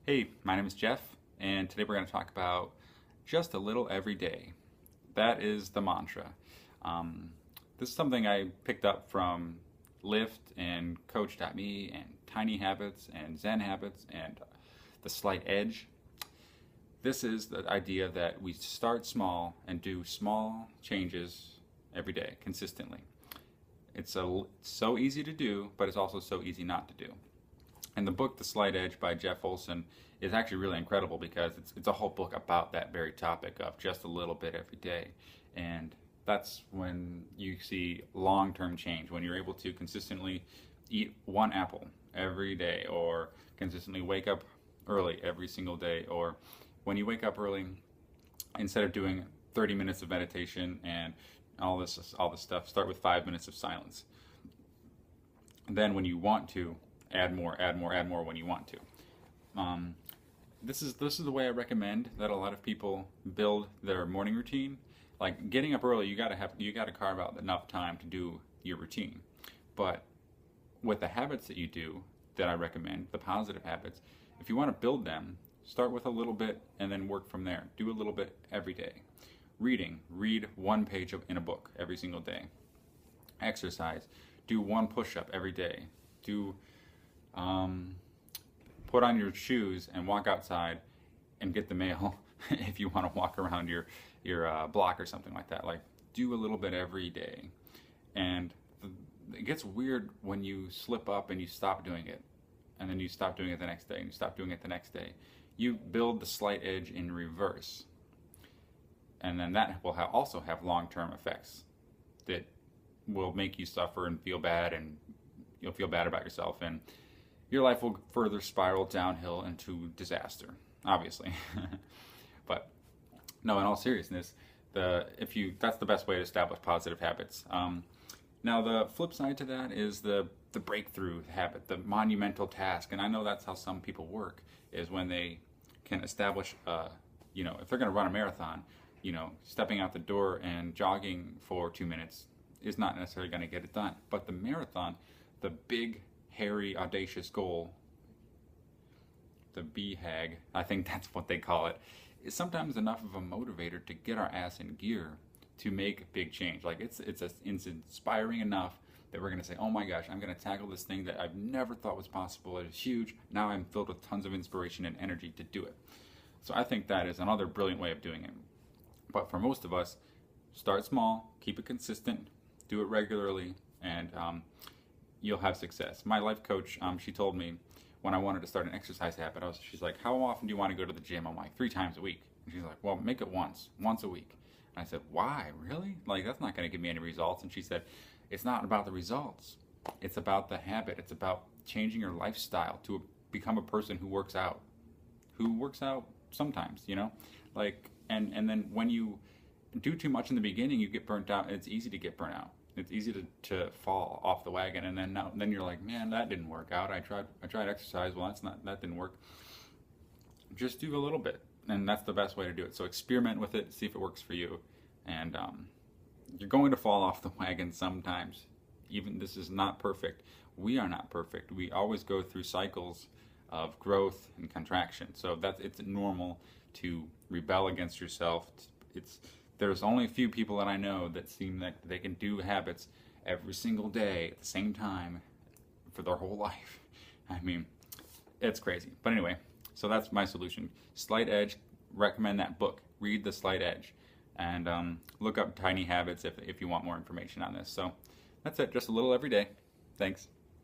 Hey, my name is Jeff, and today we're going to talk about just a little every day. That is the mantra. Um, this is something I picked up from Lyft and Coach.me and Tiny Habits and Zen Habits and The Slight Edge. This is the idea that we start small and do small changes every day consistently. It's so easy to do, but it's also so easy not to do. And the book, The Slight Edge by Jeff Olson, is actually really incredible because it's a whole book about that very topic of just a little bit every day. And that's when you see long-term change, when you're able to consistently eat one apple every day, or consistently wake up early every single day, or when you wake up early, instead of doing 30 minutes of meditation and all this stuff, start with 5 minutes of silence. And then when you want to, add more, add more, add more when you want to. This is the way I recommend that a lot of people build their morning routine. Like getting up early, you gotta carve out enough time to do your routine. But with the habits that you do, that I recommend, the positive habits, if you want to build them, start with a little bit and then work from there. Do a little bit every day. Read one page in a book every single day. Exercise, do one push-up every day. Put on your shoes and walk outside and get the mail if you want to walk around your block or something like that. Like, do a little bit every day. And it gets weird when you slip up and you stop doing it, and then you stop doing it the next day, and you stop doing it the next day. You build the slight edge in reverse, and then that will also have long-term effects that will make you suffer and feel bad, and you'll feel bad about yourself, and your life will further spiral downhill into disaster, obviously. But no, in all seriousness, that's the best way to establish positive habits. Now the flip side to that is the breakthrough habit, the monumental task, and I know that's how some people work, is when they can establish, if they're going to run a marathon, stepping out the door and jogging for 2 minutes is not necessarily going to get it done. But the marathon, the big, hairy, audacious goal, the BHAG, I think that's what they call it, is sometimes enough of a motivator to get our ass in gear to make big change. Like it's inspiring enough that we're going to say, oh my gosh, I'm going to tackle this thing that I've never thought was possible. It is huge. Now I'm filled with tons of inspiration and energy to do it. So I think that is another brilliant way of doing it. But for most of us, start small, keep it consistent, do it regularly, and you'll have success. My life coach, she told me when I wanted to start an exercise habit, she's like, how often do you want to go to the gym? I'm like, 3 times a week. And she's like, well, make it once a week. And I said, why, really? Like, that's not going to give me any results. And she said, it's not about the results. It's about the habit. It's about changing your lifestyle to become a person who works out sometimes, like, and then when you do too much in the beginning, you get burnt out. It's easy to get burnt out. It's easy to fall off the wagon, and then you're like, man, that didn't work out. I tried exercise. Well, that didn't work. Just do a little bit, and that's the best way to do it. So experiment with it, see if it works for you, and you're going to fall off the wagon sometimes. Even this is not perfect. We are not perfect. We always go through cycles of growth and contraction. So it's normal to rebel against yourself. There's only a few people that I know that seem like they can do habits every single day at the same time for their whole life. I mean, it's crazy. But anyway, so that's my solution. Slight Edge, recommend that book. Read The Slight Edge. And look up Tiny Habits if you want more information on this. So that's it, just a little every day. Thanks.